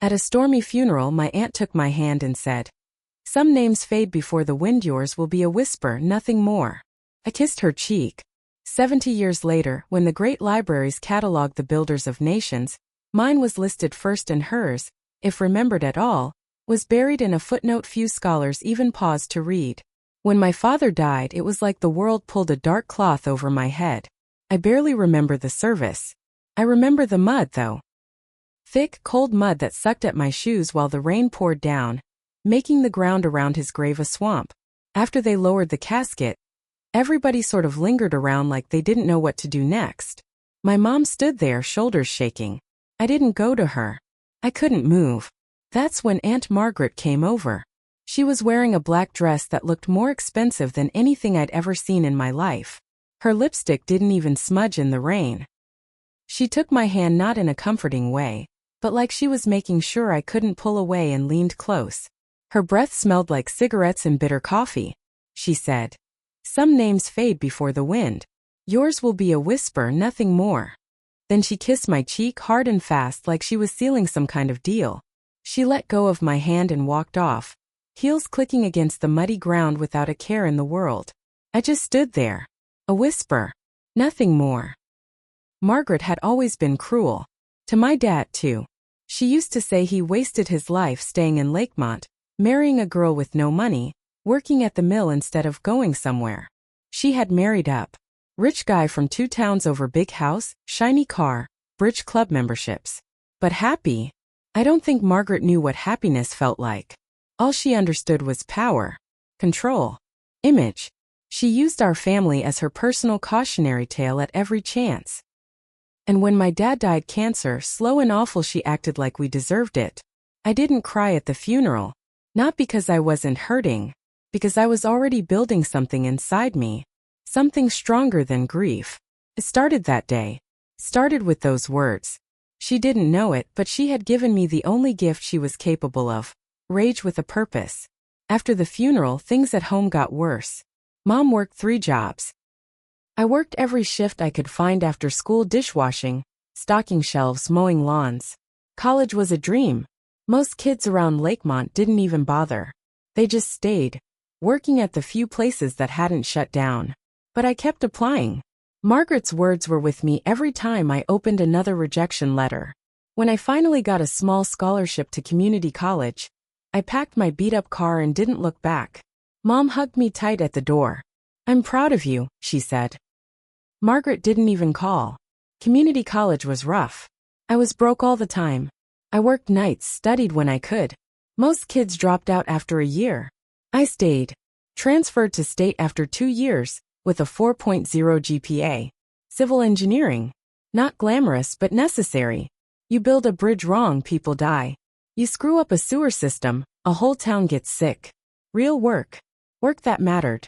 At a Stormy funeral, my aunt took my hand and said, "Some names fade before the wind, yours will be a whisper, nothing more." I kissed her cheek. 70 years later, when the great libraries catalogued the builders of nations, mine was listed first and hers, if remembered at all, was buried in a footnote few scholars even paused to read. When my father died, it was like the world pulled a dark cloth over my head. I barely remember the service. I remember the mud, though. Thick, cold mud that sucked at my shoes while the rain poured down, making the ground around his grave a swamp. After they lowered the casket, everybody sort of lingered around like they didn't know what to do next. My mom stood there, shoulders shaking. I didn't go to her. I couldn't move. That's when Aunt Margaret came over. She was wearing a black dress that looked more expensive than anything I'd ever seen in my life. Her lipstick didn't even smudge in the rain. She took my hand not in a comforting way, but like she was making sure I couldn't pull away, and leaned close. Her breath smelled like cigarettes and bitter coffee. She said, "Some names fade before the wind. Yours will be a whisper, nothing more." Then she kissed my cheek hard and fast like she was sealing some kind of deal. She let go of my hand and walked off, heels clicking against the muddy ground without a care in the world. I just stood there. A whisper. Nothing more. Margaret had always been cruel. To my dad, too. She used to say he wasted his life staying in Lakemont, marrying a girl with no money, working at the mill instead of going somewhere. She had married up. Rich guy from 2 towns over, big house, shiny car, bridge club memberships. But happy? I don't think Margaret knew what happiness felt like. All she understood was power, control, image. She used our family as her personal cautionary tale at every chance. And when my dad died cancer, slow and awful, she acted like we deserved it. I didn't cry at the funeral. Not because I wasn't hurting. Because I was already building something inside me. Something stronger than grief. It started that day. Started with those words. She didn't know it, but she had given me the only gift she was capable of. Rage with a purpose. After the funeral, things at home got worse. Mom worked 3 jobs. I worked every shift I could find: after school, dishwashing, stocking shelves, mowing lawns. College was a dream. Most kids around Lakemont didn't even bother. They just stayed, working at the few places that hadn't shut down. But I kept applying. Margaret's words were with me every time I opened another rejection letter. When I finally got a small scholarship to community college, I packed my beat-up car and didn't look back. Mom hugged me tight at the door. "I'm proud of you," she said. Margaret didn't even call. Community college was rough. I was broke all the time. I worked nights, studied when I could. Most kids dropped out after a year. I stayed. Transferred to state after 2 years, with a 4.0 GPA. Civil engineering. Not glamorous but necessary. You build a bridge wrong, people die. You screw up a sewer system, a whole town gets sick. Real work. Work that mattered.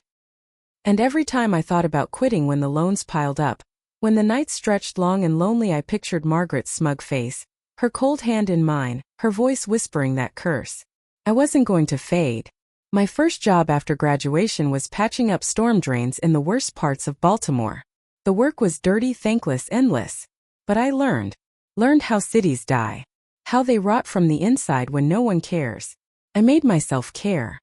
And every time I thought about quitting, when the loans piled up, when the nights stretched long and lonely, I pictured Margaret's smug face, her cold hand in mine, her voice whispering that curse. I wasn't going to fade. My first job after graduation was patching up storm drains in the worst parts of Baltimore. The work was dirty, thankless, endless. But I learned how cities die. How they rot from the inside when no one cares. I made myself care.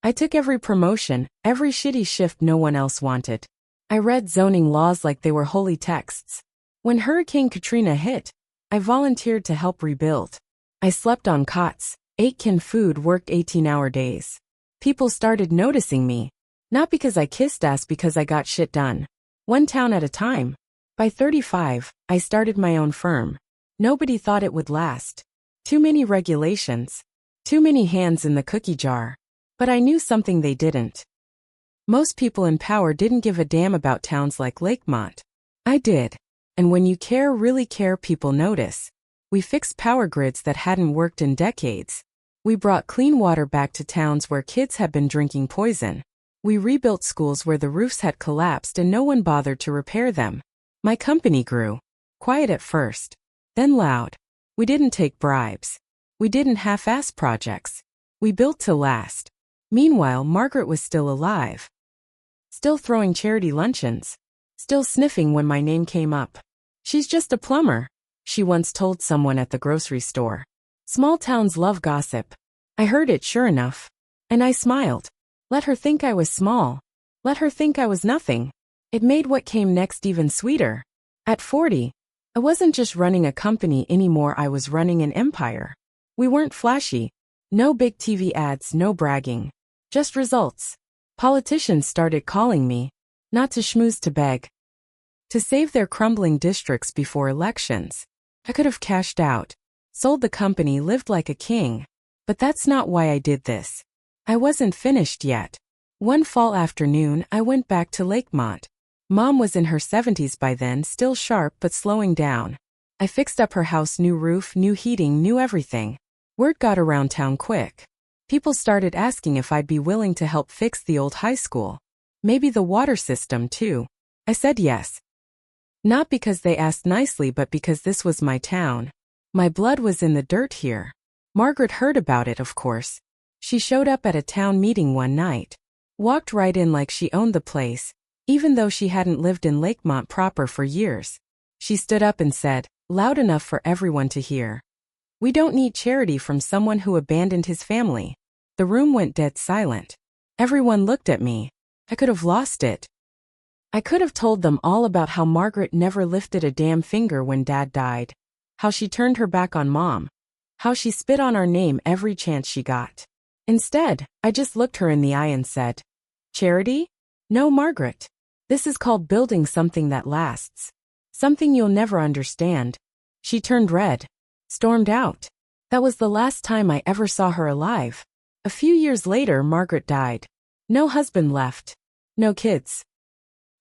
I took every promotion, every shitty shift no one else wanted. I read zoning laws like they were holy texts. When Hurricane Katrina hit, I volunteered to help rebuild. I slept on cots, ate canned food, worked 18-hour days. People started noticing me. Not because I kissed ass, because I got shit done. One town at a time. By 35, I started my own firm. Nobody thought it would last. Too many regulations. Too many hands in the cookie jar. But I knew something they didn't. Most people in power didn't give a damn about towns like Lakemont. I did. And when you care, really care, people notice. We fixed power grids that hadn't worked in decades. We brought clean water back to towns where kids had been drinking poison. We rebuilt schools where the roofs had collapsed and no one bothered to repair them. My company grew. Quiet at first. Then loud. We didn't take bribes. We didn't half-ass projects. We built to last. Meanwhile, Margaret was still alive. Still throwing charity luncheons. Still sniffing when my name came up. "She's just a plumber," she once told someone at the grocery store. Small towns love gossip. I heard it sure enough. And I smiled. Let her think I was small. Let her think I was nothing. It made what came next even sweeter. At 40, I wasn't just running a company anymore, I was running an empire. We weren't flashy. No big TV ads, no bragging. Just results. Politicians started calling me. Not to schmooze, to beg. To save their crumbling districts before elections. I could have cashed out. Sold the company, lived like a king. But that's not why I did this. I wasn't finished yet. One fall afternoon, I went back to Lakemont. Mom was in her 70s by then, still sharp but slowing down. I fixed up her house, new roof, new heating, new everything. Word got around town quick. People started asking if I'd be willing to help fix the old high school. Maybe the water system too. I said yes. Not because they asked nicely, but because this was my town. My blood was in the dirt here. Margaret heard about it, of course. She showed up at a town meeting one night. Walked right in like she owned the place, even though she hadn't lived in Lakemont proper for years. She stood up and said, loud enough for everyone to hear, "We don't need charity from someone who abandoned his family." The room went dead silent. Everyone looked at me. I could have lost it. I could have told them all about how Margaret never lifted a damn finger when Dad died. How she turned her back on Mom. How she spit on our name every chance she got. Instead, I just looked her in the eye and said, "Charity? No, Margaret. This is called building something that lasts. Something you'll never understand." She turned red. Stormed out. That was the last time I ever saw her alive. A few years later, Margaret died. No husband left. No kids.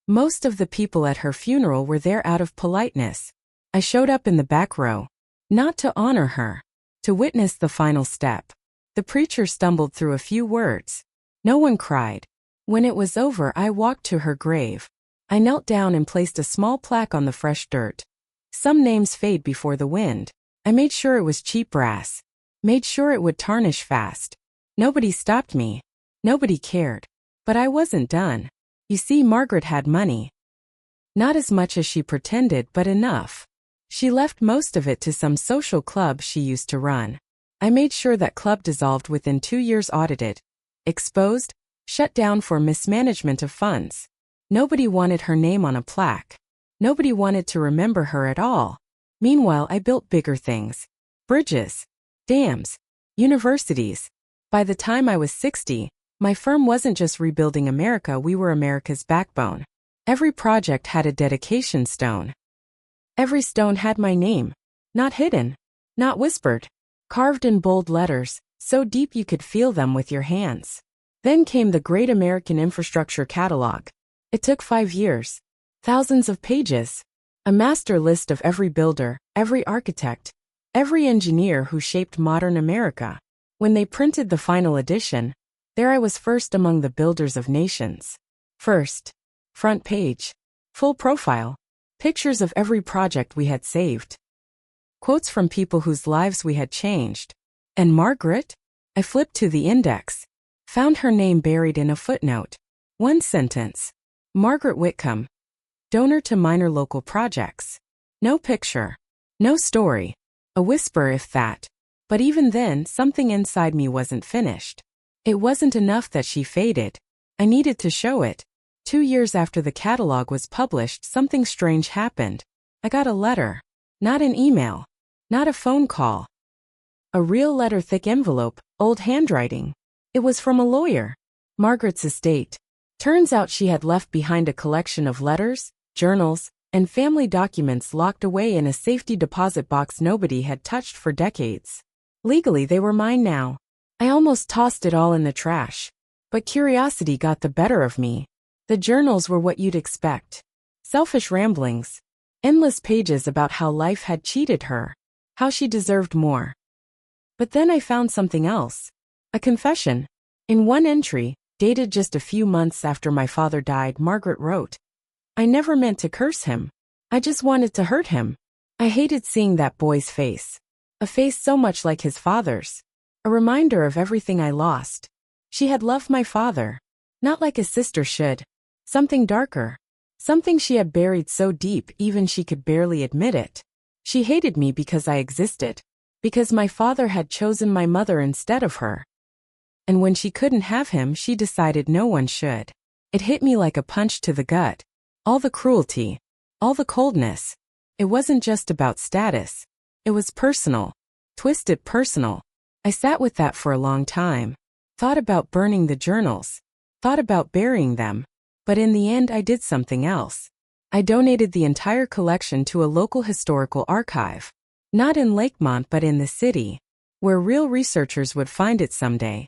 Most of the people at her funeral were there out of politeness. I showed up in the back row. Not to honor her. To witness the final step. The preacher stumbled through a few words. No one cried. When it was over, I walked to her grave. I knelt down and placed a small plaque on the fresh dirt. Some names fade before the wind. I made sure it was cheap brass. Made sure it would tarnish fast. Nobody stopped me. Nobody cared. But I wasn't done. You see, Margaret had money. Not as much as she pretended, but enough. She left most of it to some social club she used to run. I made sure that club dissolved within 2 years, audited, exposed, shut down for mismanagement of funds. Nobody wanted her name on a plaque. Nobody wanted to remember her at all. Meanwhile, I built bigger things. Bridges. Dams. Universities. By the time I was 60, my firm wasn't just rebuilding America, we were America's backbone. Every project had a dedication stone. Every stone had my name. Not hidden. Not whispered. Carved in bold letters, so deep you could feel them with your hands. Then came the Great American Infrastructure Catalog. It took 5 years. Thousands of pages. A master list of every builder, every architect, every engineer who shaped modern America. When they printed the final edition, there I was first among the builders of nations. First. Front page. Full profile. Pictures of every project we had saved. Quotes from people whose lives we had changed. And Margaret? I flipped to the index. Found her name buried in a footnote. One sentence. Margaret Whitcomb. Donor to minor local projects. No picture. No story. A whisper, if that. But even then, something inside me wasn't finished. It wasn't enough that she faded. I needed to show it. 2 years after the catalog was published, something strange happened. I got a letter. Not an email. Not a phone call. A real letter, thick envelope, old handwriting. It was from a lawyer. Margaret's estate. Turns out she had left behind a collection of letters, journals, and family documents locked away in a safety deposit box nobody had touched for decades. Legally, they were mine now. I almost tossed it all in the trash. But curiosity got the better of me. The journals were what you'd expect. Selfish ramblings. Endless pages about how life had cheated her. How she deserved more. But then I found something else. A confession. In one entry, dated just a few months after my father died, Margaret wrote, "I never meant to curse him. I just wanted to hurt him. I hated seeing that boy's face. A face so much like his father's. A reminder of everything I lost. She had loved my father. Not like a sister should. Something darker. Something she had buried so deep even she could barely admit it. She hated me because I existed. Because my father had chosen my mother instead of her. And when she couldn't have him, she decided no one should. It hit me like a punch to the gut. All the cruelty. All the coldness. It wasn't just about status. It was personal. Twisted personal. I sat with that for a long time. Thought about burning the journals. Thought about burying them. But in the end I did something else. I donated the entire collection to a local historical archive. Not in Lakemont but in the city, where real researchers would find it someday.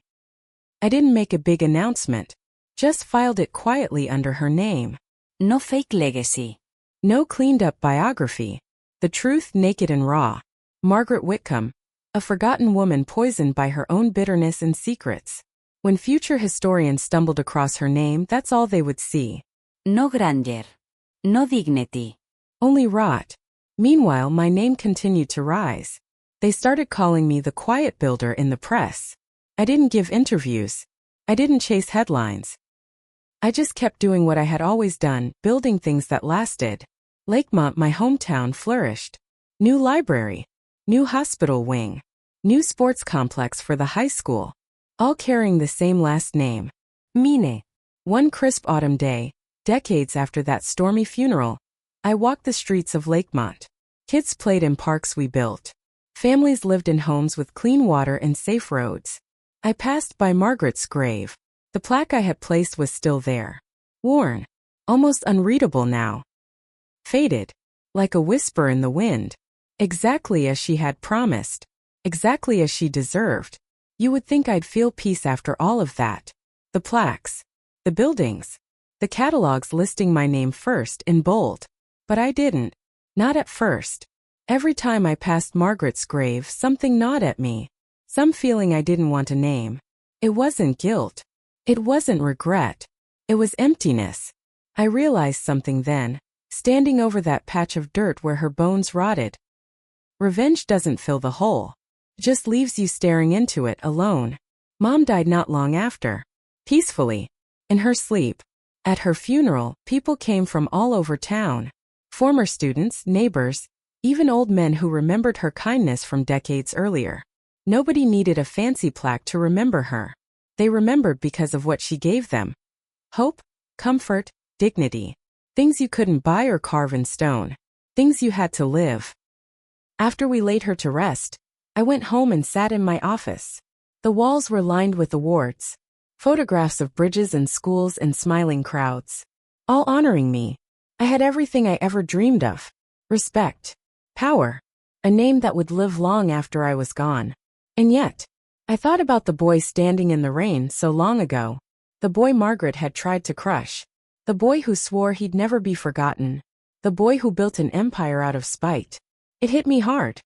I didn't make a big announcement. Just filed it quietly under her name. No fake legacy. No cleaned-up biography. The truth naked and raw. Margaret Whitcomb, a forgotten woman poisoned by her own bitterness and secrets. When future historians stumbled across her name, that's all they would see. No grandeur. No dignity. Only rot. Meanwhile, my name continued to rise. They started calling me the quiet builder in the press. I didn't give interviews. I didn't chase headlines. I just kept doing what I had always done, building things that lasted. Lakemont, my hometown, flourished. New library. New hospital wing. New sports complex for the high school. All carrying the same last name. Mine. One crisp autumn day, decades after that stormy funeral, I walked the streets of Lakemont. Kids played in parks we built. Families lived in homes with clean water and safe roads. I passed by Margaret's grave. The plaque I had placed was still there. Worn. Almost unreadable now. Faded. Like a whisper in the wind. Exactly as she had promised. Exactly as she deserved. You would think I'd feel peace after all of that. The plaques. The buildings. The catalogs listing my name first in bold. But I didn't. Not at first. Every time I passed Margaret's grave, something gnawed at me. Some feeling I didn't want to name. It wasn't guilt. It wasn't regret. It was emptiness. I realized something then, standing over that patch of dirt where her bones rotted. Revenge doesn't fill the hole. Just leaves you staring into it alone. Mom died not long after. Peacefully. In her sleep. At her funeral, people came from all over town. Former students, neighbors, even old men who remembered her kindness from decades earlier. Nobody needed a fancy plaque to remember her. They remembered because of what she gave them. Hope, comfort, dignity. Things you couldn't buy or carve in stone. Things you had to live. After we laid her to rest, I went home and sat in my office. The walls were lined with awards. Photographs of bridges and schools and smiling crowds. All honoring me. I had everything I ever dreamed of. Respect. Power. A name that would live long after I was gone. And yet, I thought about the boy standing in the rain so long ago. The boy Margaret had tried to crush. The boy who swore he'd never be forgotten. The boy who built an empire out of spite. It hit me hard.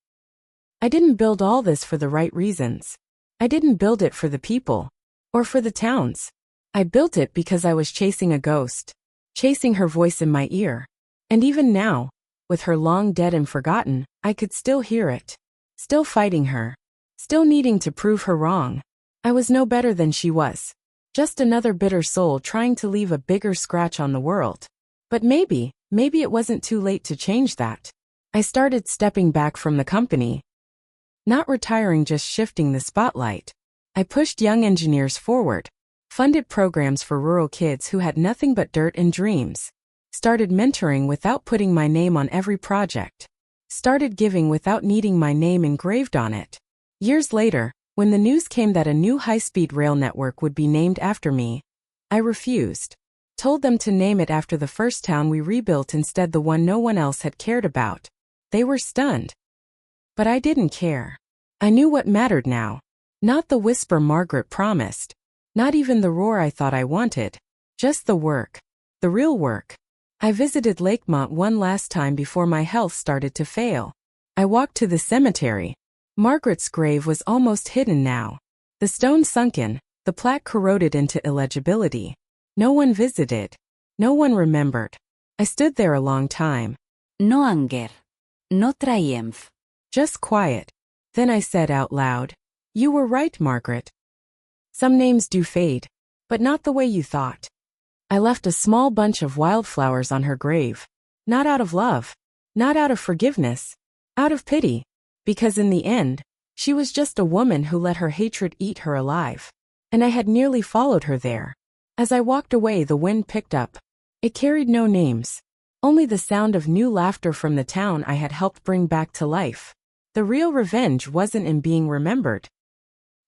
I didn't build all this for the right reasons. I didn't build it for the people. Or for the towns. I built it because I was chasing a ghost. Chasing her voice in my ear. And even now, with her long dead and forgotten, I could still hear it. Still fighting her. Still needing to prove her wrong. I was no better than she was. Just another bitter soul trying to leave a bigger scratch on the world. But maybe it wasn't too late to change that. I started stepping back from the company. Not retiring, just shifting the spotlight. I pushed young engineers forward. Funded programs for rural kids who had nothing but dirt and dreams. Started mentoring without putting my name on every project. Started giving without needing my name engraved on it. Years later, when the news came that a new high-speed rail network would be named after me, I refused. Told them to name it after the first town we rebuilt instead, the one no one else had cared about. They were stunned. But I didn't care. I knew what mattered now. Not the whisper Margaret promised. Not even the roar I thought I wanted. Just the work. The real work. I visited Lakemont one last time before my health started to fail. I walked to the cemetery. Margaret's grave was almost hidden now. The stone sunken, the plaque corroded into illegibility. No one visited. No one remembered. I stood there a long time. No anger. No triumph. Just quiet. Then I said out loud, "You were right, Margaret. Some names do fade, but not the way you thought." I left a small bunch of wildflowers on her grave. Not out of love. Not out of forgiveness. Out of pity. Because in the end, She was just a woman who let her hatred eat her alive. And I had nearly followed her there. As I walked away, the wind picked up. It carried no names. Only the sound of new laughter from the town I had helped bring back to life. The real revenge wasn't in being remembered.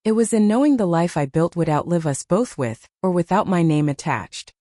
It was in knowing the life I built would outlive us both with, or without my name attached.